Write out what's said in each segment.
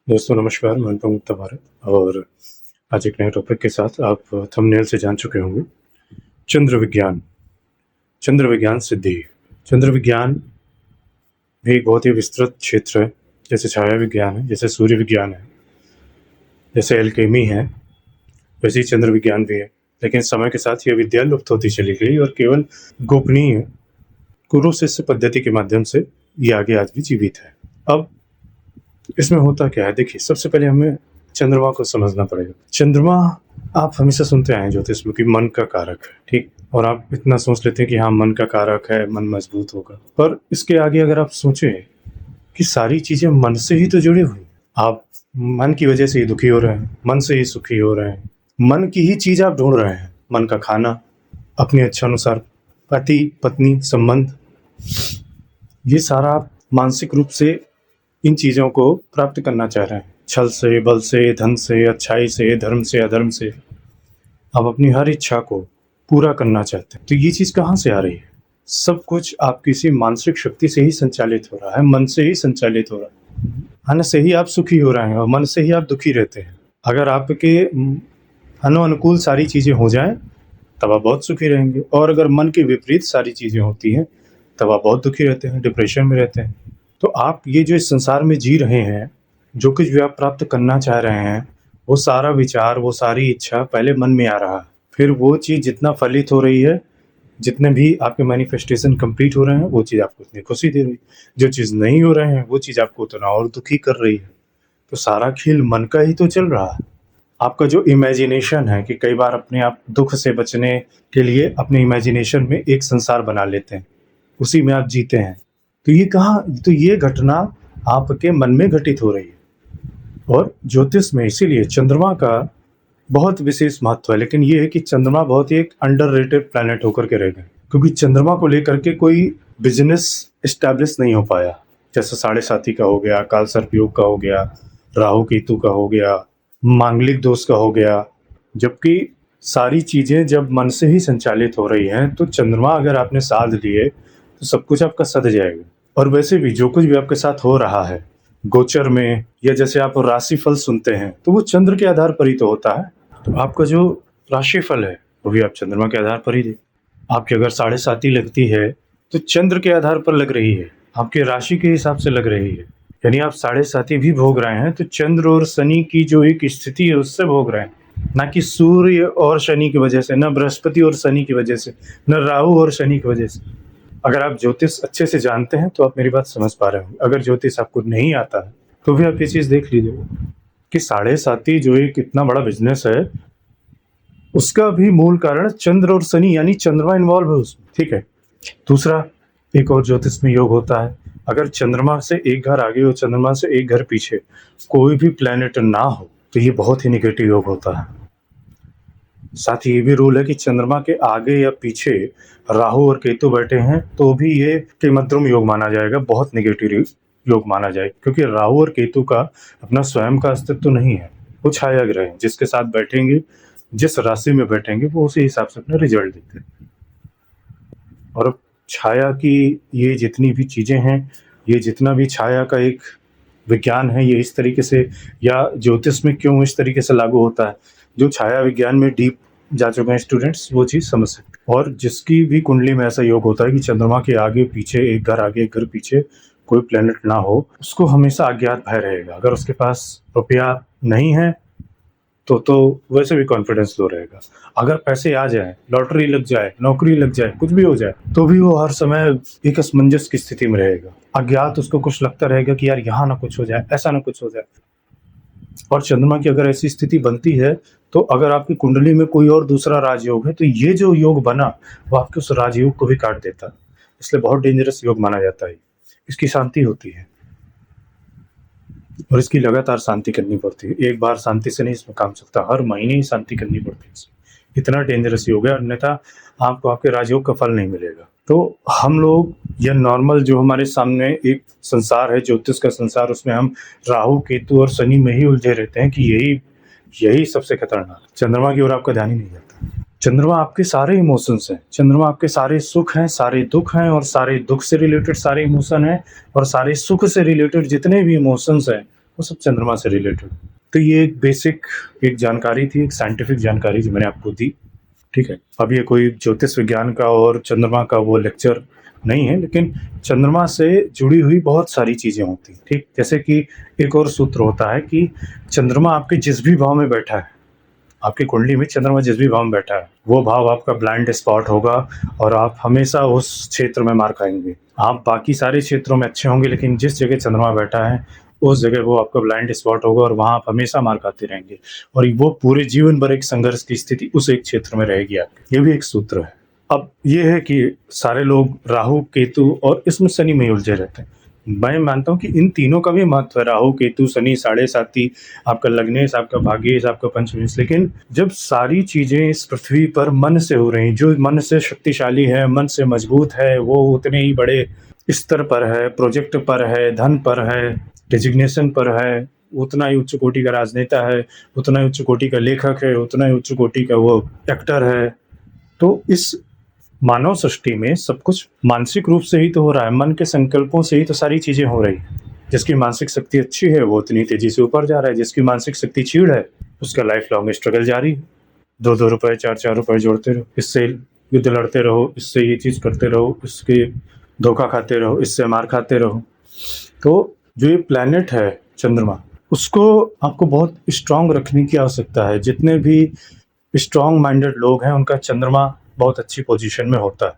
दोस्तों नमस्कार, मैं अनुपम गुप्ता भारत और आज एक नए टॉपिक के साथ आप थंबनेल से जान चुके होंगे। चंद्र विज्ञान, चंद्र विज्ञान सिद्धि। चंद्र विज्ञान भी एक बहुत ही विस्तृत क्षेत्र है, जैसे छाया विज्ञान है, जैसे सूर्य विज्ञान है, जैसे एल्केमी है, वैसे ही चंद्र विज्ञान भी है। लेकिन समय के साथ यह विद्या लुप्त होती चली गई और केवल गोपनीय गुरु शिष्य पद्धति के माध्यम से ये आगे आज भी जीवित है। अब इसमें होता क्या है, देखिए सबसे पहले हमें चंद्रमा को समझना पड़ेगा। चंद्रमा आप हमेशा सुनते आए हैं ज्योतिष में कि मन का कारक है, ठीक, और आप इतना सोच लेते हैं कि हाँ मन का कारक है, मन मजबूत होगा। पर इसके आगे अगर आप सोचें कि सारी चीजें मन से ही तो जुड़ी हुई, आप मन की वजह से ही दुखी हो रहे हैं, मन से ही सुखी हो रहे हैं, मन की ही चीज आप ढूंढ रहे हैं। मन का खाना, अपने इच्छानुसार पति पत्नी संबंध, ये सारा आप मानसिक रूप से इन चीज़ों को प्राप्त करना चाह रहे हैं। छल से, बल से, धन से, अच्छाई से, धर्म से, अधर्म से आप अपनी हर इच्छा को पूरा करना चाहते हैं। तो ये चीज़ कहाँ से आ रही है? सब कुछ आप किसी मानसिक शक्ति से ही संचालित हो रहा है, मन से ही संचालित हो रहा है। मन से ही आप सुखी हो रहे हैं और मन से ही आप दुखी रहते हैं। अगर आपके अनुकूल सारी चीज़ें हो जाएं तब आप बहुत सुखी रहेंगे, और अगर मन के विपरीत सारी चीज़ें होती हैं तब आप बहुत दुखी रहते हैं, डिप्रेशन में रहते हैं। तो आप ये जो इस संसार में जी रहे हैं, जो कुछ भी आप प्राप्त करना चाह रहे हैं, वो सारा विचार, वो सारी इच्छा पहले मन में आ रहा है। फिर वो चीज़ जितना फलित हो रही है, जितने भी आपके मैनिफेस्टेशन कंप्लीट हो रहे हैं, वो चीज़ आपको उतनी खुशी दे रही है। जो चीज़ नहीं हो रहे हैं, वो चीज़ आपको उतना और दुखी कर रही है। तो सारा खेल मन का ही तो चल रहा है। आपका जो इमेजिनेशन है कि कई बार अपने आप दुख से बचने के लिए अपने इमेजिनेशन में एक संसार बना लेते हैं, उसी में आप जीते हैं। तो ये ये घटना आपके मन में घटित हो रही है। और ज्योतिष में इसीलिए चंद्रमा का बहुत विशेष महत्व है। लेकिन ये है कि चंद्रमा बहुत ही एक अंडररेटेड प्लैनेट होकर के रह गए, क्योंकि चंद्रमा को लेकर के कोई बिजनेस एस्टैब्लिश नहीं हो पाया। जैसे साढ़े साथी का हो गया, काल सर्प योग का हो गया, राहु केतु का हो गया, मांगलिक दोष का हो गया। जबकि सारी चीजें जब मन से ही संचालित हो रही हैं, तो चंद्रमा अगर आपने साथ लिए तो सब कुछ आपका सध जाएगा। और वैसे भी जो कुछ भी आपके साथ हो रहा है गोचर में, या जैसे आप राशिफल सुनते हैं, तो वो चंद्र के आधार पर ही तो होता है। तो आपका जो राशिफल है वो भी आप चंद्रमा के आधार पर ही दे। आपकी अगर साढ़े साती लगती है तो चंद्र के आधार पर लग रही है, आपके राशि के हिसाब से लग रही है। यानी आप साढ़े साती भी भोग रहे हैं तो चंद्र और शनि की जो एक स्थिति है उससे भोग रहे हैं, ना कि सूर्य और शनि की वजह से, न बृहस्पति और शनि की वजह से, न राहु और शनि की वजह से। अगर आप ज्योतिष अच्छे से जानते हैं तो आप मेरी बात समझ पा रहे होंगे। अगर ज्योतिष आपको नहीं आता है तो भी आप ये चीज़ देख लीजिए कि साढ़े साती जो एक इतना बड़ा बिजनेस है, उसका भी मूल कारण चंद्र और शनि, यानी चंद्रमा इन्वॉल्व है उसमें, ठीक है। दूसरा, एक और ज्योतिष में योग होता है, अगर चंद्रमा से एक घर आगे और चंद्रमा से एक घर पीछे कोई भी प्लैनेट ना हो तो ये बहुत ही निगेटिव योग होता है। साथ ही ये भी रूल है कि चंद्रमा के आगे या पीछे राहु और केतु बैठे हैं तो भी ये किमद्रुम योग माना जाएगा, बहुत निगेटिव योग माना जाएगा। क्योंकि राहु और केतु का अपना स्वयं का अस्तित्व तो नहीं है, वो छाया ग्रह हैं। जिसके साथ बैठेंगे, जिस राशि में बैठेंगे, वो उसी हिसाब से अपना रिजल्ट देते हैं। और अब छाया की ये जितनी भी चीज़ें हैं, ये जितना भी छाया का एक विज्ञान है, ये इस तरीके से, या ज्योतिष में क्यों इस तरीके से लागू होता है, जो छाया विज्ञान में डीप जा चुके हैं स्टूडेंट्स वो चीज़ समझ सकते। और जिसकी भी कुंडली में ऐसा योग होता है कि चंद्रमा के आगे पीछे, एक घर आगे एक घर पीछे कोई प्लेनेट ना हो, उसको हमेशा अज्ञात भय रहेगा। अगर उसके पास रुपया नहीं है तो वैसे भी कॉन्फिडेंस लो रहेगा। अगर पैसे आ जाए, लॉटरी लग जाए, नौकरी लग जाए, कुछ भी हो जाए, तो भी वो हर समय एक असमंजस की स्थिति में रहेगा। अज्ञात उसको कुछ लगता रहेगा कि यार यहाँ ना कुछ हो जाए, ऐसा ना कुछ हो जाए। और चंद्रमा की अगर ऐसी स्थिति बनती है तो अगर आपकी कुंडली में कोई और दूसरा राजयोग है तो ये जो योग बना वो आपके उस राजयोग को भी काट देता है। इसलिए बहुत डेंजरस योग माना जाता है। इसकी शांति होती है और इसकी लगातार शांति करनी पड़ती है। एक बार शांति से नहीं इसमें काम चलता, हर महीने ही शांति करनी पड़ती है। इतना डेंजरस योग है, अन्यथा आपको आपके राजयोग का फल नहीं मिलेगा। तो हम लोग यह नॉर्मल जो हमारे सामने एक संसार है, ज्योतिष का संसार, उसमें हम राहु केतु और शनि में ही उलझे रहते हैं कि यही सबसे खतरनाक। चंद्रमा की ओर आपका ध्यान ही नहीं जाता। चंद्रमा आपके सारे इमोशंस हैं, चंद्रमा आपके सारे सुख हैं, सारे दुख हैं, और सारे दुख से रिलेटेड सारे इमोशन हैं, और सारे सुख से रिलेटेड जितने भी इमोशंस हैं वो सब चंद्रमा से रिलेटेड। तो ये एक बेसिक एक जानकारी थी, एक साइंटिफिक जानकारी जो मैंने आपको दी, ठीक है। अब ये कोई ज्योतिष विज्ञान का और चंद्रमा का वो लेक्चर नहीं है, लेकिन चंद्रमा से जुड़ी हुई बहुत सारी चीज़ें होती हैं, ठीक। जैसे कि एक और सूत्र होता है कि चंद्रमा आपके जिस भी भाव में बैठा है, आपकी कुंडली में चंद्रमा जिस भी भाव में बैठा है, वो भाव आपका ब्लाइंड स्पॉट होगा और आप हमेशा उस क्षेत्र में मार खाएंगे। आप बाकी सारे क्षेत्रों में अच्छे होंगे, लेकिन जिस जगह चंद्रमा बैठा है उस जगह वो आपका ब्लाइंड स्पॉट होगा और वहाँ आप हमेशा मार खाते रहेंगे और वो पूरे जीवन भर एक संघर्ष की स्थिति उस एक क्षेत्र में रहेगी आपकी। ये भी एक सूत्र है। अब ये है कि सारे लोग राहु केतु और इसमें शनि में उलझे रहते हैं। मैं मानता हूँ कि इन तीनों का भी महत्व है, राहु केतु शनि साढ़े साथी, आपका लग्नेश, आपका भाग्येश, आपका पंचमेश। लेकिन जब सारी चीजें इस पृथ्वी पर मन से हो रही, जो मन से शक्तिशाली है, मन से मजबूत है, वो उतने ही बड़े स्तर पर है, प्रोजेक्ट पर है, धन पर है, डेजिग्नेशन पर है, उतना ही उच्च कोटि का राजनेता है, उतना ही उच्च कोटि का लेखक है, उतना ही उच्च कोटि का वो एक्टर है। तो इस मानव सृष्टि में सब कुछ मानसिक रूप से ही तो हो रहा है, मन के संकल्पों से ही तो सारी चीजें हो रही है। जिसकी मानसिक शक्ति अच्छी है वो उतनी तेजी से ऊपर जा रहा है, जिसकी मानसिक शक्ति क्षीण है उसका लाइफ लॉन्ग स्ट्रगल जारी है। 2-2 रुपए 4-4 रुपए जोड़ते रहो, इससे युद्ध लड़ते रहो, इससे ये चीज करते रहो, इसके धोखा खाते रहो, इससे मार खाते रहो। तो जो ये प्लैनेट है चंद्रमा, उसको आपको बहुत स्ट्रांग रखने की आवश्यकता है। जितने भी स्ट्रांग माइंडेड लोग हैं उनका चंद्रमा बहुत अच्छी पोजीशन में होता है।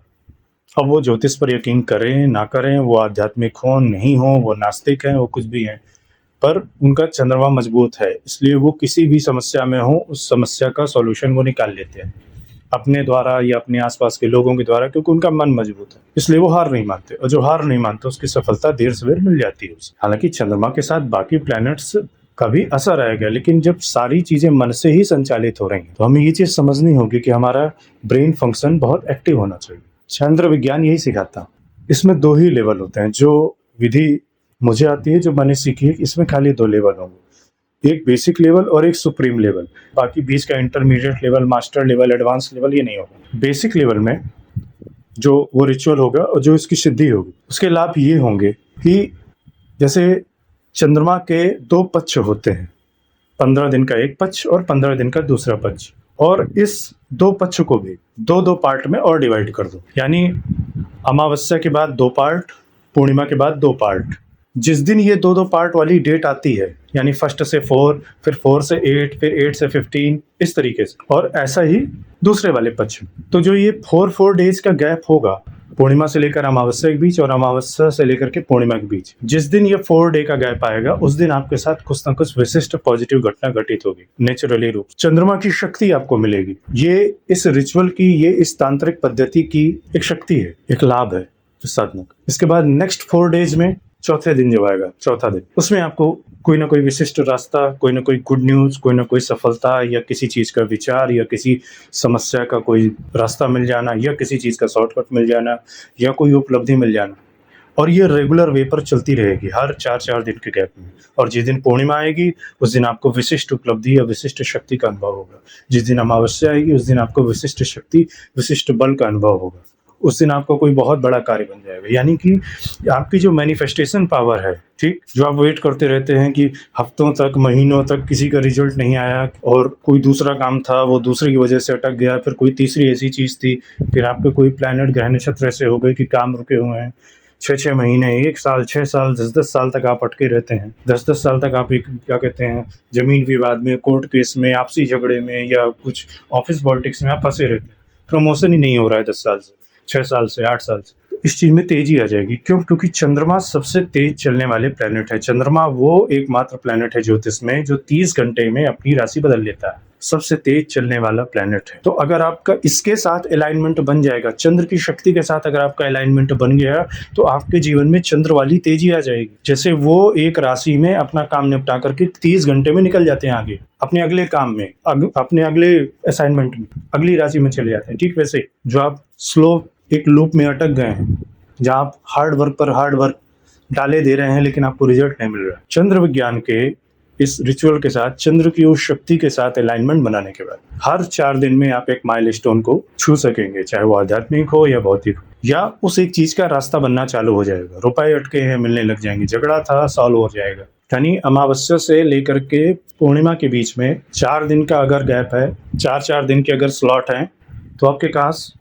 अब वो ज्योतिष पर यकीन करें ना करें, वो आध्यात्मिक हो नहीं हो, वो नास्तिक हैं, वो कुछ भी हैं, पर उनका चंद्रमा मजबूत है, इसलिए वो किसी भी समस्या में हो उस समस्या का सॉल्यूशन वो निकाल लेते हैं अपने द्वारा या अपने आसपास के लोगों के द्वारा, क्योंकि उनका मन मजबूत है, इसलिए वो हार नहीं मानते। और जो हार नहीं मानते उसकी सफलता देर सवेर मिल जाती है उसे। हालांकि चंद्रमा के साथ बाकी प्लैनेट्स का भी असर आएगा, लेकिन जब सारी चीजें मन से ही संचालित हो रही हैं तो हमें ये चीज समझनी होगी कि हमारा ब्रेन फंक्शन बहुत एक्टिव होना चाहिए। चंद्र विज्ञान यही सिखाता। इसमें 2 ही लेवल होते हैं। जो विधि मुझे आती है, जो मैंने सीखी है, इसमें खाली 2 लेवल होंगे, एक बेसिक लेवल और एक सुप्रीम लेवल। बाकी बीच का intermediate level, master level, advance level ये नहीं होगा। बेसिक लेवल में जो वो रिचुअल होगा और जो इसकी सिद्धि होगी, उसके लाभ ये होंगे कि जैसे चंद्रमा के 2 पक्ष होते हैं, 15 दिन का एक पक्ष और 15 दिन का दूसरा पक्ष, और इस 2 पक्ष को भी 2-2 पार्ट में और डिवाइड कर दो, यानी अमावस्या के बाद 2 पार्ट, पूर्णिमा के बाद 2 पार्ट। जिस दिन ये 2-2 पार्ट वाली डेट आती है, यानी 1 से 4, फिर 4 से 8, फिर 8 से 15, इस तरीके से, और ऐसा ही दूसरे वाले पक्ष में। तो जो ये 4 डेज का गैप होगा पूर्णिमा से लेकर अमावस्या के बीच और अमावस्या से लेकर के पूर्णिमा के बीच, जिस दिन ये 4 डे का गैप आएगा उस दिन आपके साथ कुछ ना कुछ विशिष्ट पॉजिटिव घटना घटित होगी नेचुरली रूप से। चंद्रमा की शक्ति आपको मिलेगी। ये इस रिचुअल की, ये इस तांत्रिक पद्धति की एक शक्ति है, एक लाभ है इस साधना का। इसके बाद नेक्स्ट 4 डेज में चौथे दिन जब आएगा, चौथा दिन, उसमें आपको कोई ना कोई विशिष्ट रास्ता, कोई ना कोई गुड न्यूज, कोई ना कोई सफलता, या किसी चीज का विचार, या किसी समस्या का कोई रास्ता मिल जाना, या किसी चीज का शॉर्टकट मिल जाना, या कोई उपलब्धि मिल जाना। और ये रेगुलर वे पर चलती रहेगी हर 4-4 दिन के गैप में। और जिस दिन पूर्णिमा आएगी उस दिन आपको विशिष्ट उपलब्धि या विशिष्ट शक्ति का अनुभव होगा। जिस दिन अमावस्या आएगी उस दिन आपको विशिष्ट शक्ति, विशिष्ट बल का अनुभव होगा। उस दिन आपको कोई बहुत बड़ा कार्य बन जाएगा, यानी कि आपकी जो मैनिफेस्टेशन पावर है, ठीक, जो आप वेट करते रहते हैं कि हफ्तों तक, महीनों तक किसी का रिजल्ट नहीं आया, और कोई दूसरा काम था वो दूसरे की वजह से अटक गया, फिर कोई तीसरी ऐसी चीज थी, फिर आपके कोई प्लैनेट ग्रह नक्षत्र ऐसे हो गए कि काम रुके हुए हैं, 6-6 महीने, 1 साल, 6 साल, 10-10 साल तक आप अटके रहते हैं। 10-10 साल तक आप एक क्या कहते हैं, जमीन विवाद में, कोर्ट केस में, आपसी झगड़े में, या कुछ ऑफिस पॉलिटिक्स में आप फंसे रहते हैं। प्रमोशन ही नहीं हो रहा है 10 साल से, 6 साल से, 8 साल से। इस चीज में तेजी आ जाएगी। क्यों? क्योंकि चंद्रमा सबसे तेज चलने वाले प्लैनेट है। चंद्रमा वो एकमात्र प्लैनेट है ज्योतिष में जो 30 घंटे में अपनी राशि बदल लेता है। सबसे तेज चलने वाला प्लैनेट है। तो अगर आपका इसके साथ अलाइनमेंट बन जाएगा, चंद्र की शक्ति के साथ अगर आपका अलाइनमेंट बन गया, तो आपके जीवन में चंद्र वाली तेजी आ जाएगी। जैसे वो एक राशि में अपना काम निपटा करके 30 घंटे में निकल जाते हैं आगे अपने अगले काम में, अपने अगले असाइनमेंट में, अगली राशि में चले जाते हैं। ठीक वैसे जो आप स्लो एक लूप में अटक गए हैं, जहाँ आप हार्ड वर्क पर हार्ड वर्क डाले दे रहे हैं लेकिन आपको रिजल्ट नहीं मिल रहा है, चंद्र विज्ञान के इस रिचुअल के साथ, चंद्र की उस शक्ति के साथ अलाइनमेंट बनाने के बाद हर 4 दिन में आप एक माइलस्टोन को छू सकेंगे, चाहे वो आध्यात्मिक हो या भौतिक हो, या उस एक चीज का रास्ता बनना चालू हो जाएगा। रुपए अटके हैं, मिलने लग जाएंगे, झगड़ा था, सॉल्व हो जाएगा, यानी अमावस्या से लेकर के पूर्णिमा के बीच में 4 दिन का अगर गैप है, 4-4 दिन के अगर स्लॉट हैं, तो आपके पास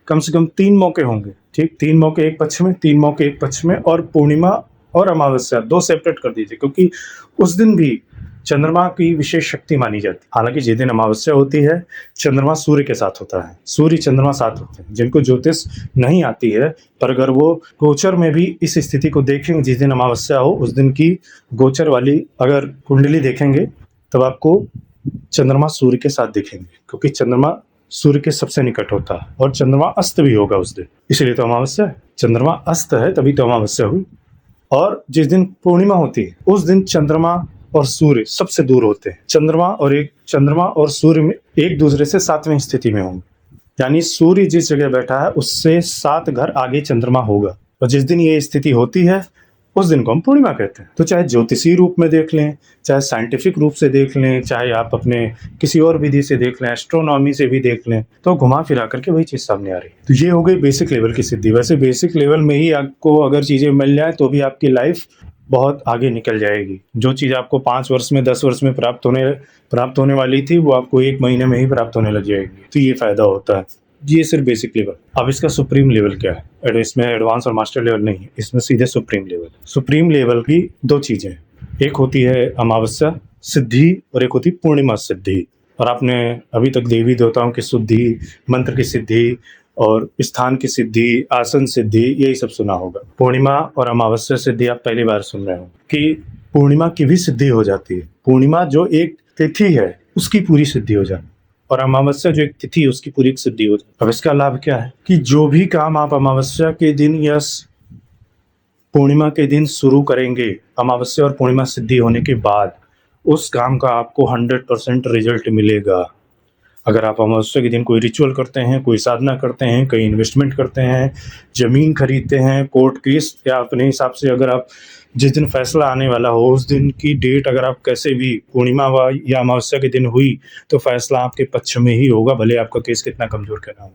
कम से कम 3 मौके होंगे, ठीक? 3 मौके एक पक्ष में, 3 मौके एक पक्ष में, और पूर्णिमा और अमावस्या 2 सेपरेट कर दीजिए, क्योंकि उस दिन भी चंद्रमा की विशेष शक्ति मानी जाती है। हालांकि जिस दिन अमावस्या होती है, चंद्रमा सूर्य के साथ होता है, सूर्य चंद्रमा साथ होते हैं। जिनको ज्योतिष नहीं आती है, पर अगर वो गोचर में भी इस स्थिति को देखेंगे, जिस दिन अमावस्या हो उस दिन की गोचर वाली अगर कुंडली देखेंगे, तब आपको चंद्रमा सूर्य के साथ दिखेंगे, क्योंकि चंद्रमा सूर्य के सबसे निकट होता है, और चंद्रमा अस्त भी होगा उस दिन, इसलिए तो अमावस्या है। चंद्रमा अस्त है तभी तो अमावस्या हुई। और जिस दिन पूर्णिमा होती है उस दिन चंद्रमा और सूर्य सबसे दूर होते हैं। चंद्रमा और सूर्य में एक दूसरे से 7वें स्थिति में होंगे, यानी सूर्य जिस जगह बैठा है उससे 7 घर आगे चंद्रमा होगा, और जिस दिन ये स्थिति होती है उस दिन को हम पूर्णिमा कहते हैं। तो चाहे ज्योतिषीय रूप में देख लें, चाहे साइंटिफिक रूप से देख लें, चाहे आप अपने किसी और विधि से देख लें, एस्ट्रोनॉमी से भी देख लें, तो घुमा फिरा करके वही चीज़ सामने आ रही है। तो ये हो गई बेसिक लेवल की सिद्धि। वैसे बेसिक लेवल में ही आपको अगर चीज़ें मिल जाए तो भी आपकी लाइफ बहुत आगे निकल जाएगी। जो चीज़ आपको 5 वर्ष में, 10 वर्ष में प्राप्त होने वाली थी, वो आपको 1 महीने में ही प्राप्त होने लग जाएगी। तो ये फायदा होता है। ये सिर्फ बेसिक लेवल। अब इसका सुप्रीम लेवल क्या है? इसमें एडवांस और मास्टर लेवल नहीं है, इसमें सीधे सुप्रीम लेवल। सुप्रीम लेवल की 2 चीजें, एक होती है अमावस्या सिद्धि और एक होती पूर्णिमा सिद्धि। और आपने अभी तक देवी देवताओं की सिद्धि, मंत्र की सिद्धि और स्थान की सिद्धि, आसन सिद्धि, यही सब सुना होगा। पूर्णिमा और अमावस्या सिद्धि आप पहली बार सुन रहे हो कि पूर्णिमा की भी सिद्धि हो जाती है। पूर्णिमा जो एक तिथि है उसकी पूरी सिद्धि हो जाती है, और अमावस्या जो एक तिथि है उसकी पूरी सिद्धि हो जाती है। अब इसका लाभ क्या है कि जो भी काम आप अमावस्या के दिन या पूर्णिमा के दिन शुरू करेंगे, अमावस्या और पूर्णिमा सिद्धि होने के बाद उस काम का आपको 100% रिजल्ट मिलेगा। अगर आप अमावस्या के दिन कोई रिचुअल करते हैं, कोई साधना करते हैं, कहीं इन्वेस्टमेंट करते हैं, ज़मीन खरीदते हैं, कोर्ट केस, या अपने हिसाब से अगर आप जिस दिन फैसला आने वाला हो उस दिन की डेट अगर आप कैसे भी पूर्णिमा या अमावस्या के दिन हुई, तो फैसला आपके पक्ष में ही होगा, भले आपका केस कितना कमज़ोर क्यों ना हो।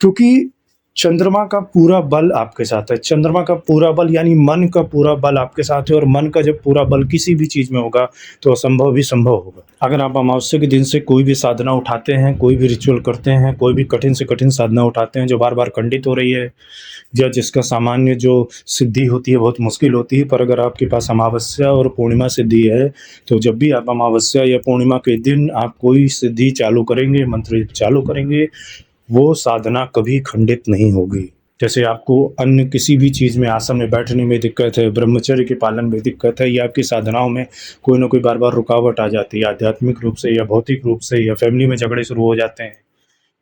क्योंकि चंद्रमा का पूरा बल आपके साथ है। चंद्रमा का पूरा बल यानी मन का पूरा बल आपके साथ है, और मन का जब पूरा बल किसी भी चीज़ में होगा तो असंभव भी संभव होगा। अगर आप अमावस्या के दिन से कोई भी साधना उठाते हैं, कोई भी रिचुअल करते हैं, कोई भी कठिन से कठिन साधना उठाते हैं जो बार बार खंडित हो रही है, या जिसका सामान्य जो सिद्धि होती है बहुत मुश्किल होती है, पर अगर आपके पास अमावस्या और पूर्णिमा सिद्धि है, तो जब भी आप अमावस्या या पूर्णिमा के दिन आप कोई सिद्धि चालू करेंगे, मंत्र चालू करेंगे, वो साधना कभी खंडित नहीं होगी। जैसे आपको अन्य किसी भी चीज़ में, आसन में बैठने में दिक्कत है, ब्रह्मचर्य के पालन में दिक्कत है, या आपकी साधनाओं में कोई ना कोई बार बार रुकावट आ जाती है, आध्यात्मिक रूप से या भौतिक रूप से, या फैमिली में झगड़े शुरू हो जाते हैं,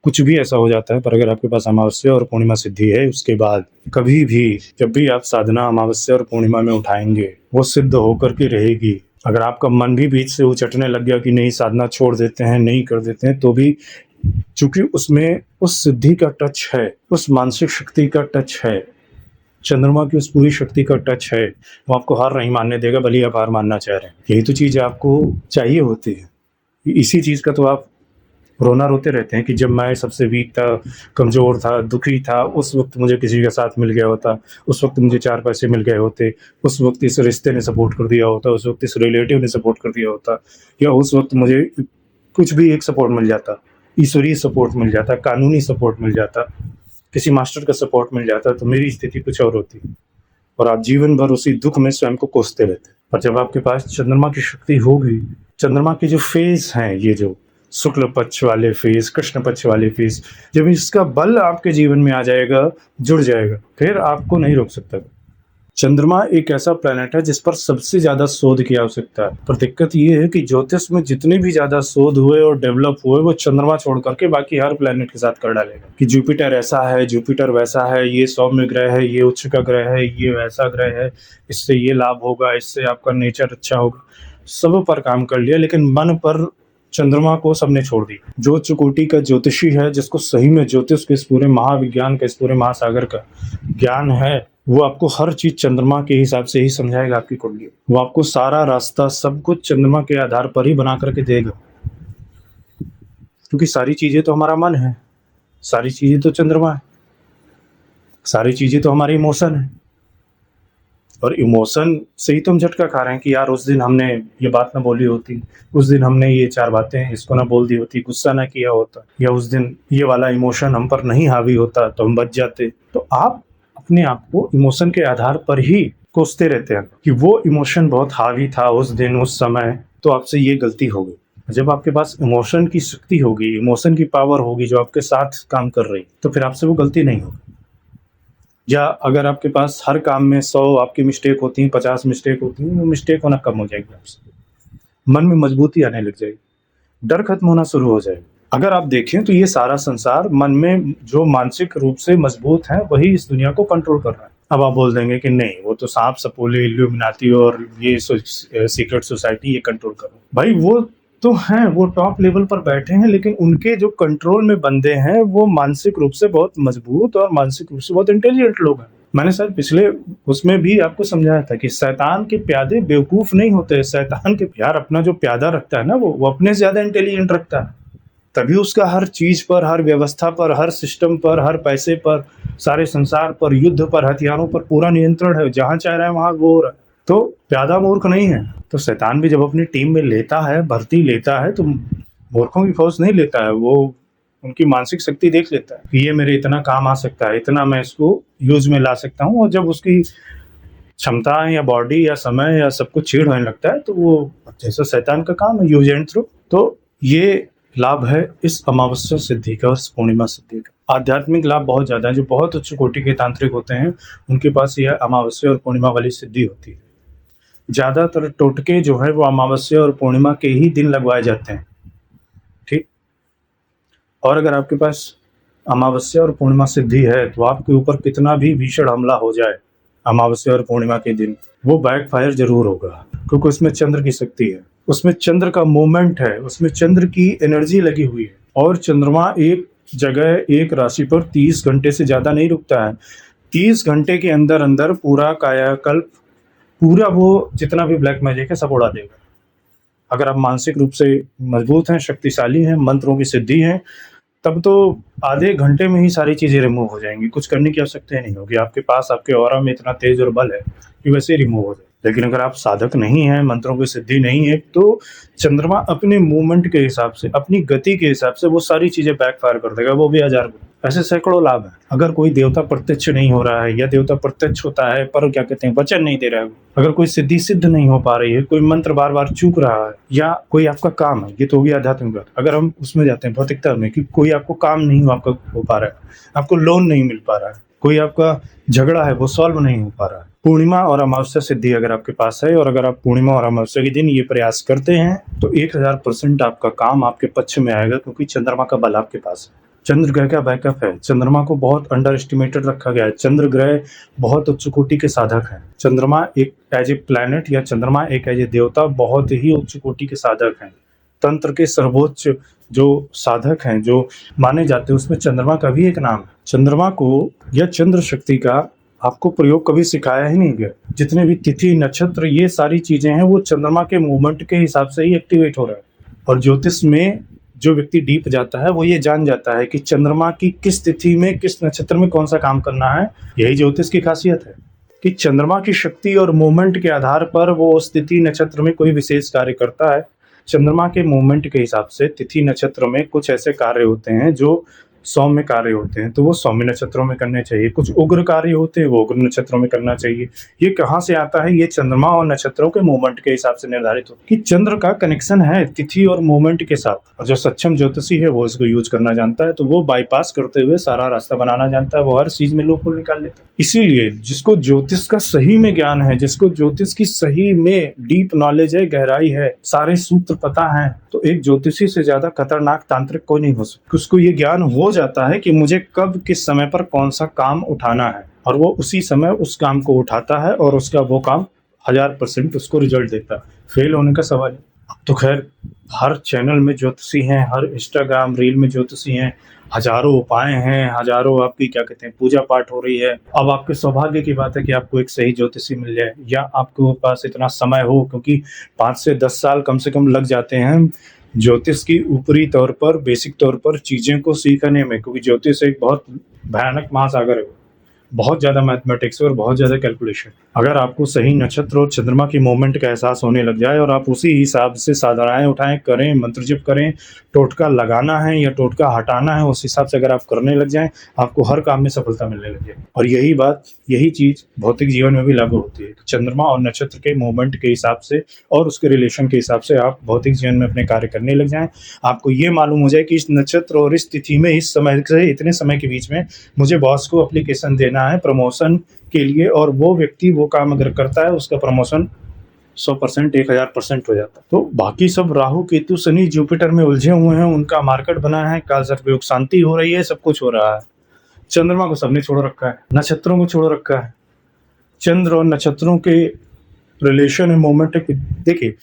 कुछ भी ऐसा हो जाता है, पर अगर आपके पास अमावस्या और पूर्णिमा सिद्धि है, उसके बाद कभी भी जब भी आप साधना अमावस्या और पूर्णिमा में उठाएंगे, वो सिद्ध होकर के रहेगी। अगर आपका मन भी बीच से उचटने लग गया कि नहीं साधना छोड़ देते हैं, नहीं कर देते हैं, तो भी चूंकि उसमें उस सिद्धि का टच है, उस मानसिक शक्ति का टच है, चंद्रमा की उस पूरी शक्ति का टच है, वो आपको हार नहीं मानने देगा, भले आप हार मानना चाह रहे हैं। यही तो चीज़ आपको चाहिए होती है। इसी चीज़ का तो आप रोना रोते रहते हैं कि जब मैं सबसे वीक था, कमज़ोर था, दुखी था, उस वक्त मुझे किसी का साथ मिल गया होता, उस वक्त मुझे 4 पैसे मिल गए होते, उस वक्त इस रिश्ते ने सपोर्ट कर दिया होता, उस वक्त इस रिलेटिव ने सपोर्ट कर दिया होता, या उस वक्त मुझे कुछ भी एक सपोर्ट मिल जाता, ईश्वरीय सपोर्ट मिल जाता, कानूनी सपोर्ट मिल जाता, किसी मास्टर का सपोर्ट मिल जाता, तो मेरी स्थिति कुछ और होती। और आप जीवन भर उसी दुख में स्वयं को कोसते रहते। पर जब आपके पास चंद्रमा की शक्ति होगी, चंद्रमा के जो फेज हैं, ये जो शुक्ल पक्ष वाले फेज, कृष्ण पक्ष वाले फेज, जब इसका बल आपके जीवन में आ जाएगा, जुड़ जाएगा, फिर आपको नहीं रोक सकता। चंद्रमा एक ऐसा प्लैनेट है जिस पर सबसे ज़्यादा शोध की आवश्यकता है, पर दिक्कत ये है कि ज्योतिष में जितने भी ज़्यादा शोध हुए और डेवलप हुए, वो चंद्रमा छोड़ करके बाकी हर प्लैनेट के साथ कर डालेगा कि जुपिटर ऐसा है, जुपिटर वैसा है, ये सौम्य ग्रह है, ये उच्च का ग्रह है, ये वैसा ग्रह है, इससे ये लाभ होगा, इससे आपका नेचर अच्छा होगा। सब पर काम कर लिया, लेकिन मन पर चंद्रमा को सबने छोड़ दी। जो चुकोटी का ज्योतिषी है, जिसको सही में ज्योतिष के इस पूरे महाविज्ञान का, इस पूरे महासागर का ज्ञान है, वो आपको हर चीज चंद्रमा के हिसाब से ही समझाएगा आपकी कुंडली। वो आपको सारा रास्ता सब कुछ चंद्रमा के आधार पर ही बना करके देगा, क्योंकि सारी चीजें तो हमारा मन है, सारी चीजें तो चंद्रमा है, सारी चीजें तो हमारी इमोशन है, और इमोशन से ही तो हम झटका खा रहे हैं कि यार उस दिन हमने ये बात ना बोली होती, उस दिन हमने ये 4 बातें इसको ना बोल दी होती, गुस्सा ना किया होता, या उस दिन ये वाला इमोशन हम पर नहीं हावी होता तो हम बच जाते। तो आप अपने आप को इमोशन के आधार पर ही कोसते रहते हैं कि वो इमोशन बहुत हावी था उस दिन उस समय, तो आपसे ये गलती हो गई। जब आपके पास इमोशन की शक्ति होगी, इमोशन की पावर होगी जो आपके साथ काम कर रही, तो फिर आपसे वो गलती नहीं होगी। या अगर आपके पास हर काम में 100 आपकी मिस्टेक होती हैं, 50 मिस्टेक होती हैं, वो मिस्टेक होना कम हो जाएगी आपसे। मन में मजबूती आने लग जाएगी, डर खत्म होना शुरू हो जाएगा। अगर आप देखें तो ये सारा संसार मन में जो मानसिक रूप से मजबूत है वही इस दुनिया को कंट्रोल कर रहा है। अब आप बोल देंगे कि नहीं, वो तो सांप सपोले इल्यूमिनाती और ये सीक्रेट सोसाइटी ये कंट्रोल कर रहा है। भाई वो तो हैं, वो टॉप लेवल पर बैठे हैं, लेकिन उनके जो कंट्रोल में बंदे हैं वो मानसिक रूप से बहुत मजबूत और मानसिक रूप से बहुत इंटेलिजेंट लोग हैं। मैंने सर पिछले उसमें भी आपको समझाया था कि शैतान के प्यादे बेवकूफ नहीं होते। शैतान के यार अपना जो प्यादा रखता है ना, वो अपने से ज्यादा इंटेलिजेंट रखता है, तभी उसका हर चीज पर, हर व्यवस्था पर, हर सिस्टम पर, हर पैसे पर, सारे संसार पर, युद्ध पर, हथियारों पर पूरा नियंत्रण है। जहां चाह रहा है वहां वो हो रहा है। तो प्यादा मूर्ख नहीं है। तो शैतान भी जब अपनी टीम में लेता है, भर्ती लेता है, तो मूर्खों की फौज नहीं लेता है, वो उनकी मानसिक शक्ति देख लेता है कि ये मेरे इतना काम आ सकता है, इतना मैं इसको यूज में ला सकता हूँ। और जब उसकी क्षमता या बॉडी या समय या सब कुछ छीड़ होने लगता है, तो वो जैसा शैतान का काम है, यूज एंड थ्रो। तो ये लाभ है इस अमावस्या सिद्धि का और इस पूर्णिमा सिद्धि का। आध्यात्मिक लाभ बहुत ज्यादा है। जो बहुत उच्च कोटि के तांत्रिक होते हैं उनके पास यह अमावस्या और पूर्णिमा वाली सिद्धि होती है। ज्यादातर टोटके जो है वो अमावस्या और पूर्णिमा के ही दिन लगवाए जाते हैं, ठीक। और अगर आपके पास अमावस्या और पूर्णिमा सिद्धि है तो आपके ऊपर कितना भी भीषण हमला हो जाए अमावस्या और पूर्णिमा के दिन, वो बैकफायर जरूर होगा, क्योंकि उसमें चंद्र की शक्ति है, उसमें चंद्र का मूवमेंट है, उसमें चंद्र की एनर्जी लगी हुई है। और चंद्रमा एक जगह एक राशि पर 30 घंटे से ज्यादा नहीं रुकता है। 30 घंटे के अंदर अंदर पूरा कायाकल्प, पूरा वो जितना भी ब्लैक मैजिक है सब उड़ा देगा। अगर आप मानसिक रूप से मजबूत हैं, शक्तिशाली हैं, मंत्रों की सिद्धि है, तब तो आधे घंटे में ही सारी चीजें रिमूव हो जाएंगी। कुछ करने की आवश्यकता नहीं होगी। आपके पास आपके ऑरा में इतना तेज और बल है कि वैसे रिमूव हो जाए। लेकिन अगर आप साधक नहीं हैं, मंत्रों की सिद्धि नहीं है, तो चंद्रमा अपने मूवमेंट के हिसाब से, अपनी गति के हिसाब से वो सारी चीजें बैकफायर कर देगा, वो भी 1000 गुना। ऐसे सैकड़ों लाभ है। अगर कोई देवता प्रत्यक्ष नहीं हो रहा है, या देवता प्रत्यक्ष होता है पर क्या कहते हैं वचन नहीं दे रहा है, अगर कोई सिद्धि सिद्ध नहीं हो पा रही है, कोई मंत्र बार बार चूक रहा है, या कोई आपका काम है, ये तो होगी आध्यात्मिक बात। अगर हम उसमें जाते हैं भौतिकता में कि कोई आपको काम नहीं आपका हो पा रहा है, आपको लोन नहीं मिल पा रहा है, कोई आपका झगड़ा है वो सॉल्व नहीं हो पा रहा है, पूर्णिमा और अमावस्या सिद्धि अगर आपके पास है, और अगर आप पूर्णिमा और अमावस्या के दिन ये प्रयास करते हैं, तो 1000% आपका काम आपके पक्ष में आएगा, क्योंकि चंद्रमा का बल आपके पास है। चंद्र ग्रह का बैकअप है। चंद्रमा को बहुत अंडर एस्टिमेटेड रखा गया है। चंद्र ग्रह बहुत उच्च कोटि के साधक हैं। चंद्रमा एक एज ए प्लैनेट, या चंद्रमा एक एज ए देवता बहुत ही उच्च कोटि के साधक हैं। तंत्र के सर्वोच्च जो साधक हैं, जो माने जाते हैं, उसमें चंद्रमा का भी एक नाम है। चंद्रमा को या चंद्र शक्ति का आपको प्रयोग कभी सिखाया ही नहीं गया। जितने भी तिथि, नक्षत्र, ये सारी चीजें हैं, वो चंद्रमा के मूवमेंट के हिसाब से ही एक्टिवेट हो रहा है। और ज्योतिष में जो व्यक्ति डीप जाता है वो ये जान जाता है कि चंद्रमा की किस तिथि में, किस नक्षत्र में कौन सा काम करना है। यही ज्योतिष की खासियत है कि चंद्रमा की शक्ति और मूवमेंट के आधार पर वो उस तिथि नक्षत्र में कोई विशेष कार्य करता है। चंद्रमा के मूवमेंट के हिसाब से तिथि नक्षत्र में कुछ ऐसे कार्य होते हैं जो सौम्य कार्य होते हैं, तो वो सौम्य नक्षत्रों में करने चाहिए। कुछ उग्र कार्य होते हैं, वो उग्र नक्षत्रों में करना चाहिए। ये कहाँ से आता है? ये चंद्रमा और नक्षत्रों के मूवमेंट के हिसाब से निर्धारित होता है कि चंद्र का कनेक्शन है तिथि और मूवमेंट के साथ। और जो सक्षम ज्योतिषी है वो इसको यूज करना जानता है, तो वो बाईपास करते हुए सारा रास्ता बनाना जानता है, वो हर चीज में लूपहोल निकाल लेता है। इसीलिए जिसको ज्योतिष का सही में ज्ञान है, जिसको ज्योतिष की सही में डीप नॉलेज है, गहराई है, सारे सूत्र पता है, तो एक ज्योतिषी से ज्यादा खतरनाक तांत्रिक कोई नहीं हो सकता। उसको ये ज्ञान हो जाता है कि मुझे कब किस समय पर कौन सा काम उठाना है, और वो उसी समय उस काम को उठाता है, और उसका वो काम 1000% उसको रिजल्ट देता है। फेल होने का सवाल है। अब तो खैर हर चैनल में ज्योतिषी हैं, हर इंस्टाग्राम रील में ज्योतिषी हैं, हजारों उपाय हैं, हजारों आपकी क्या कहते हैं पूजा पाठ हो रही है। अब आपके सौभाग्य की बात है कि आपको एक सही ज्योतिषी मिल जाए, या आपके पास इतना समय हो, क्योंकि 5 से 10 साल कम से कम लग जाते हैं ज्योतिष की ऊपरी तौर पर, बेसिक तौर पर चीजें को सीखने में, क्योंकि ज्योतिष एक बहुत भयानक महासागर है। बहुत ज़्यादा मैथमेटिक्स और बहुत ज़्यादा कैलकुलेशन। अगर आपको सही नक्षत्र और चंद्रमा की मूवमेंट का एहसास होने लग जाए और आप उसी हिसाब से साधनाएं उठाएं, करें, मंत्र जप करें, टोटका लगाना है या टोटका हटाना है, उस हिसाब से अगर आप करने लग जाएं, आपको हर काम में सफलता मिलने लग जाए। और यही चीज़ भौतिक जीवन में भी लागू होती है। चंद्रमा और नक्षत्र के मूवमेंट के हिसाब से और उसके रिलेशन के हिसाब से आप भौतिक जीवन में अपने कार्य करने लग जाएं। आपको ये मालूम हो जाए कि इस नक्षत्र और इस तिथि में, इस समय से इतने समय के बीच में मुझे बॉस को एप्लीकेशन देना है प्रमोशन के लिए, और वो व्यक्ति वो काम अगर करता है उसका प्रमोशन 100%, 1000% हो जाता है। तो बाकी सब राहु केतु शनि जुपिटर में उलझे हुए हैं, उनका मार्केट बना है, काल सर्पयोग शांति हो रही है, सब कुछ हो रहा है। चंद्रमा को सबने छोड़ रखा है, नक्षत्रों को छोड़ रखा है। चंद्र और नक्षत्रों के रिलेशन है, मोमेंट है। देखिए,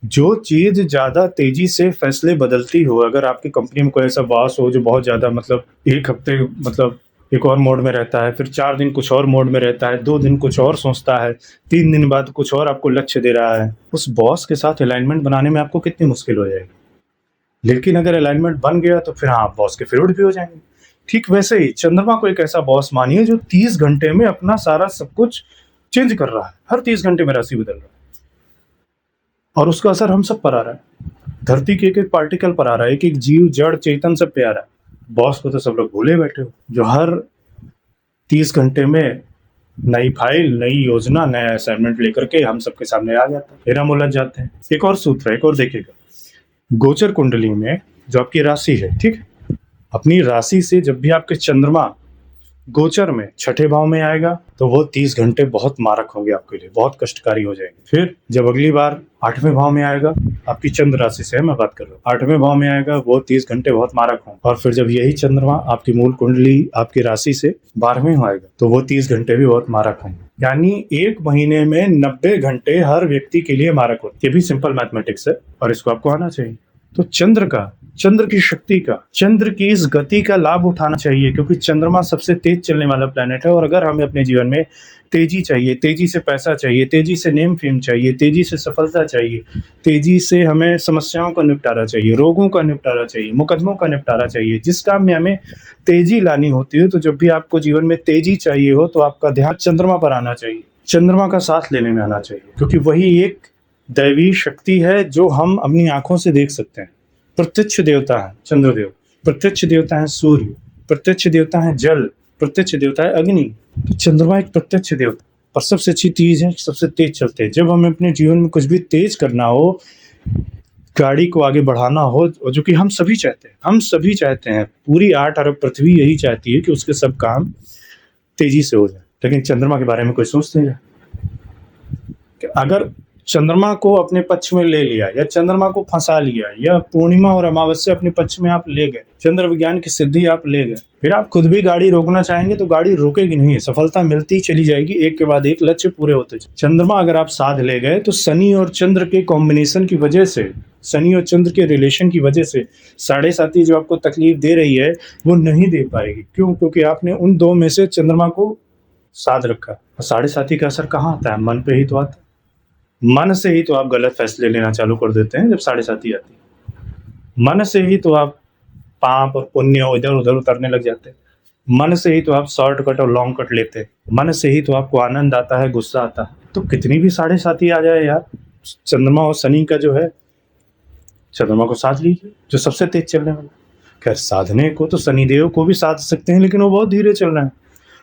जो चीज ज्यादा तेजी से फैसले बदलती हो, अगर आपकी कंपनी में कोई ऐसा बॉस हो जो बहुत ज्यादा मतलब एक हफ्ते मतलब एक और मोड में रहता है, फिर 4 दिन कुछ और मोड में रहता है, 2 दिन कुछ और सोचता है, 3 दिन बाद कुछ और आपको लक्ष्य दे रहा है, उस बॉस के साथ अलाइनमेंट बनाने में आपको कितनी मुश्किल हो जाएगी। लेकिन अगर अलाइनमेंट बन गया तो फिर आप बॉस के फेवरेट भी हो जाएंगे। ठीक वैसे ही चंद्रमा को एक ऐसा बॉस मानिए जो 30 घंटे में अपना सारा सब कुछ चेंज कर रहा है, हर 30 घंटे में राशि बदल रहा है, और उसका असर हम सब पर आ रहा है, धरती के एक एक पार्टिकल पर आ रहा है, एक एक जीव, जड़, चेतन सब पे आ रहा है। बॉस को तो सब लोग भूले बैठे हो, जो हर 30 घंटे में नई फाइल, नई योजना, नया असाइनमेंट लेकर के हम सबके सामने आ जाता है, फिर हम उलझ जाते हैं। एक और सूत्र है, एक और देखिएगा, गोचर कुंडली में जो आपकी राशि है, ठीक है, अपनी राशि से जब भी आपके चंद्रमा गोचर में 6ठे भाव में आएगा तो वो 30 घंटे बहुत मारक होंगे आपके लिए, बहुत कष्टकारी हो जाएंगे। फिर जब अगली बार 8वें भाव में आएगा, आपकी चंद्र राशि से मैं बात कर रहा हूँ, 8वें भाव में आएगा, वो 30 घंटे बहुत मारक होंगे। और फिर जब यही चंद्रमा आपकी मूल कुंडली आपकी राशि से 12वें में आएगा तो वो 30 घंटे भी बहुत मारक होंगे। यानी एक महीने में 90 घंटे हर व्यक्ति के लिए मारक होते। ये भी सिंपल मैथमेटिक्स है और इसको आपको आना चाहिए। तो चंद्र की शक्ति का, चंद्र की इस गति का लाभ उठाना चाहिए, क्योंकि चंद्रमा सबसे तेज चलने वाला प्लेनेट है। और अगर हमें अपने जीवन में तेजी चाहिए, तेजी से पैसा चाहिए, तेजी से नेम फेम चाहिए, तेजी से सफलता चाहिए, तेजी से हमें समस्याओं का निपटारा चाहिए, रोगों का निपटारा चाहिए, मुकदमों का निपटारा चाहिए, जिस काम में हमें तेजी लानी होती है, तो जब भी आपको जीवन में तेजी चाहिए हो तो आपका ध्यान चंद्रमा पर आना चाहिए, चंद्रमा का साथ लेने में आना चाहिए, क्योंकि वही एक दैवी शक्ति है जो हम अपनी आंखों से देख सकते हैं। प्रत्यक्ष देवता है चंद्रदेव, प्रत्यक्ष देवता है सूर्य, प्रत्यक्ष देवता है जल, प्रत्यक्ष देवता है अग्नि। तो चंद्रमा एक प्रत्यक्ष देवता, और सबसे अच्छी चीज है, सबसे तेज चलते हैं। जब हमें अपने जीवन में कुछ भी तेज करना हो, गाड़ी को आगे बढ़ाना हो, जो कि हम सभी चाहते हैं, पूरी 8 अरब पृथ्वी यही चाहती है कि उसके सब काम तेजी से हो जाए, लेकिन चंद्रमा के बारे में कोई सोचते हैं। अगर चंद्रमा को अपने पक्ष में ले लिया, या चंद्रमा को फंसा लिया, या पूर्णिमा और अमावस्या अपने पक्ष में आप ले गए, चंद्र विज्ञान की सिद्धि आप ले गए, फिर आप खुद भी गाड़ी रोकना चाहेंगे तो गाड़ी रुकेगी नहीं, सफलता मिलती चली जाएगी, एक के बाद एक लक्ष्य पूरे होते जाए। चंद्रमा अगर आप साध ले गए तो शनि और चंद्र के कॉम्बिनेशन की वजह से, शनि और चंद्र के रिलेशन की वजह से साढ़े साथी जो आपको तकलीफ दे रही है वो नहीं दे पाएगी। क्यों? क्योंकि आपने उन 2 में से चंद्रमा को साध रखा। और साढ़े साथी का असर कहाँ आता है? मन पे ही तो आता है। मन से ही तो आप गलत फैसले लेना चालू कर देते हैं जब साढ़े साथी आती है। मन से ही तो आप पाप और पुण्य इधर उधर उतरने लग जाते हैं। मन से ही तो आप शॉर्टकट और लॉन्ग कट लेते हैं। मन से ही तो आपको आनंद आता है, गुस्सा आता है। तो कितनी भी साढ़े साथी आ जाए यार, चंद्रमा और शनि का जो है, चंद्रमा को साध लीजिए जो सबसे तेज चलने वाला। खैर, साधने को तो शनिदेव को भी साध सकते हैं, लेकिन वो बहुत धीरे चल रहे हैं।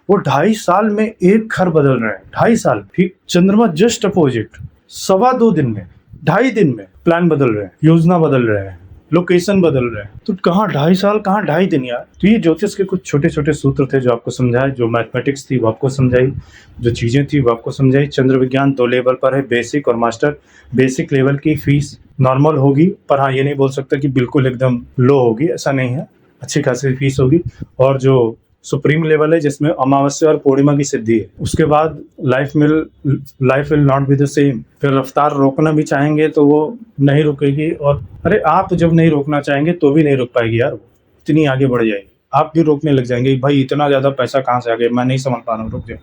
वो 2.5 साल में एक घर बदल रहे हैं, 2.5 साल। ठीक चंद्रमा जस्ट अपोजिट, 2.25 दिन में, 2.5 दिन में प्लान बदल रहे हैं, योजना बदल रहे हैं, लोकेशन बदल रहे हैं। तो कहाँ 2.5 साल, कहाँ 2.5 दिन यार। तो ये ज्योतिष के कुछ छोटे छोटे सूत्र थे जो आपको समझाए, जो मैथमेटिक्स थी वो आपको समझाई, जो चीजें थी वो आपको समझाई। चंद्र विज्ञान 2 लेवल पर है, बेसिक और मास्टर। बेसिक लेवल की फीस नॉर्मल होगी, पर हाँ ये नहीं बोल सकता कि बिल्कुल एकदम लो होगी, ऐसा नहीं है, अच्छी खासी फीस होगी। और जो सुप्रीम लेवल है जिसमें अमावस्या और पूर्णिमा की सिद्धि है, उसके बाद life will not be the same. फिर रफ्तार रोकना भी चाहेंगे तो वो नहीं रुकेगी, और अरे आप जब नहीं रोकना चाहेंगे तो भी नहीं रुक पाएगी यार, वो इतनी आगे बढ़ जाएगी। आप भी रोकने लग जाएंगे, भाई इतना ज्यादा पैसा कहाँ से आ गया, मैं नहीं समझ पा रहा हूँ, रुक जाए।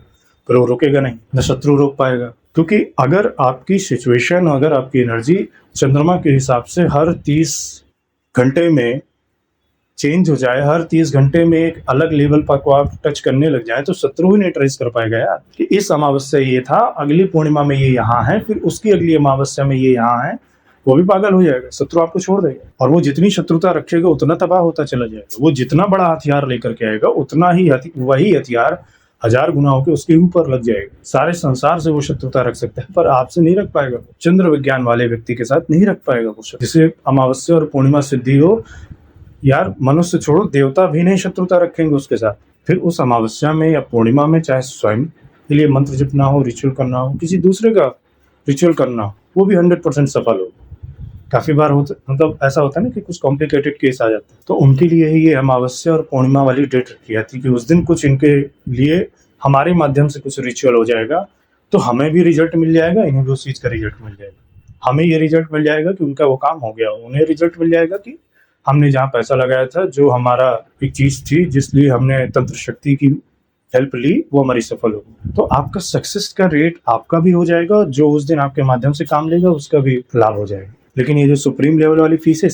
पर वो रुकेगा नहीं, न शत्रु रोक पाएगा। क्योंकि अगर आपकी सिचुएशन, अगर आपकी एनर्जी चंद्रमा के हिसाब से हर 30 घंटे में चेंज हो जाए, हर 30 घंटे में एक अलग लेवल पर को आप टच करने लग जाए, तो शत्रु ही नहीं ट्रेस कर पाएगा यार कि इस अमावस्या ये था, अगली पूर्णिमा में ये यहाँ है, फिर उसकी अगली अमावस्या में ये यहाँ है। वो भी पागल हो जाएगा, शत्रु आपको छोड़ देगा, और वो जितनी शत्रुता रखेगा उतना तबाह होता चला जाएगा। वो जितना बड़ा हथियार लेकर के आएगा उतना ही वही हथियार 1000 गुना होकर उसके ऊपर लग जाएगा। सारे संसार से वो शत्रुता रख सकता है, पर आपसे नहीं रख पाएगा। चंद्र विज्ञान वाले व्यक्ति के साथ नहीं रख पाएगा वो। जिसे अमावस्या और पूर्णिमा सिद्धि हो, यार मनुष्य छोड़ो, देवता भी नहीं शत्रुता रखेंगे उसके साथ। फिर उस अमावस्या में या पूर्णिमा में चाहे स्वयं के लिए मंत्र जपना हो, रिचुअल करना हो, किसी दूसरे का रिचुअल करना हो, वो भी 100% सफल हो। काफी बार मतलब ऐसा होता है ना कि कुछ कॉम्प्लिकेटेड केस आ जाते हैं, तो उनके लिए ही ये अमावस्या और पूर्णिमा वाली डेट रखी जाती है कि उस दिन कुछ इनके लिए हमारे माध्यम से कुछ रिचुअल हो जाएगा, तो हमें भी रिजल्ट मिल जाएगा, इन्हें भी उस चीज का रिजल्ट मिल जाएगा। हमें ये रिजल्ट मिल जाएगा कि उनका वो काम हो गया, उन्हें रिजल्ट मिल जाएगा कि हमने जहाँ पैसा लगाया था, जो हमारा एक चीज थी जिसलिए हमने तंत्र शक्ति की हेल्प ली, वो हमारी सफल हो। तो आपका सक्सेस का रेट आपका भी हो जाएगा, जो उस दिन आपके माध्यम से काम लेगा उसका भी लाभ हो जाएगा। लेकिन ये जो सुप्रीम लेवल वाली फीस है,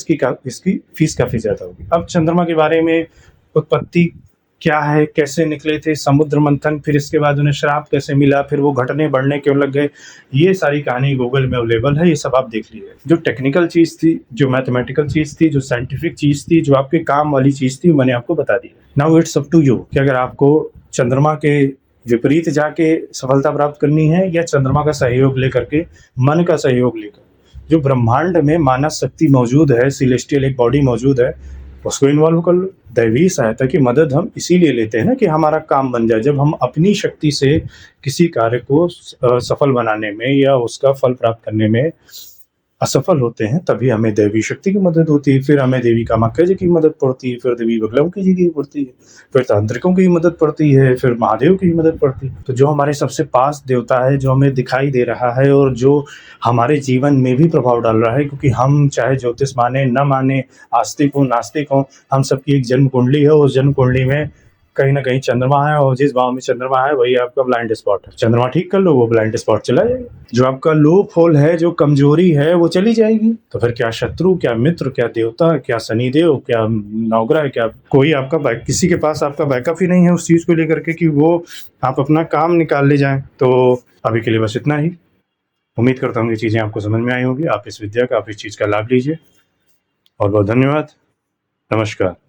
इसकी फीस काफी ज्यादा होगी। अब चंद्रमा के बारे में, उत्पत्ति क्या है, कैसे निकले थे, समुद्र मंथन, फिर इसके बाद उन्हें श्राप कैसे मिला, फिर वो घटने बढ़ने क्यों लग गए, ये सारी कहानी गूगल में अवेलेबल है, ये सब आप देख लीजिए। जो टेक्निकल चीज थी, जो मैथमेटिकल चीज थी, जो साइंटिफिक चीज थी, जो आपके काम वाली चीज थी, मैंने आपको बता दी। Now it's up to you कि अगर आपको चंद्रमा के विपरीत जाके सफलता प्राप्त करनी है या चंद्रमा का सहयोग लेकर के, मन का सहयोग लेकर, जो ब्रह्मांड में मानव शक्ति मौजूद है, सिलेस्टियल एक बॉडी मौजूद है, उसको इन्वॉल्व कर लो। दैवी सहायता की मदद हम इसीलिए लेते हैं ना कि हमारा काम बन जाए। जब हम अपनी शक्ति से किसी कार्य को सफल बनाने में या उसका फल प्राप्त करने में असफल होते हैं, तभी हमें दैवी शक्ति की मदद होती है। फिर हमें देवी कामाख्या जी की मदद पड़ती है, फिर देवी बगलामुखी जी की पड़ती है, फिर तांत्रिकों की मदद पड़ती है, फिर महादेव की मदद पड़ती है। तो जो हमारे सबसे पास देवता है, जो हमें दिखाई दे रहा है और जो हमारे जीवन में भी प्रभाव डाल रहा है, क्योंकि हम चाहे ज्योतिष माने न माने, आस्तिक हो नास्तिक हो, हम सबकी एक जन्म कुंडली है। उस जन्म कुंडली में कहीं ना कहीं चंद्रमा है, और जिस भाव में चंद्रमा है वही आपका ब्लाइंड स्पॉट है। चंद्रमा ठीक कर लो, वो ब्लाइंड स्पॉट चला जाएगा। जो आपका लूप होल है, जो कमजोरी है, वो चली जाएगी। तो फिर क्या शत्रु, क्या मित्र, क्या देवता, क्या शनिदेव, क्या नवग्रह, क्या कोई आपका किसी के पास आपका बैकअप ही नहीं है उस चीज को लेकर के कि वो आप अपना काम निकाल ले जाए। तो अभी के लिए बस इतना ही। उम्मीद करता हूँ ये चीजें आपको समझ में आई होगी। आप इस विद्या का, आप इस चीज का लाभ लीजिए। और बहुत धन्यवाद। नमस्कार।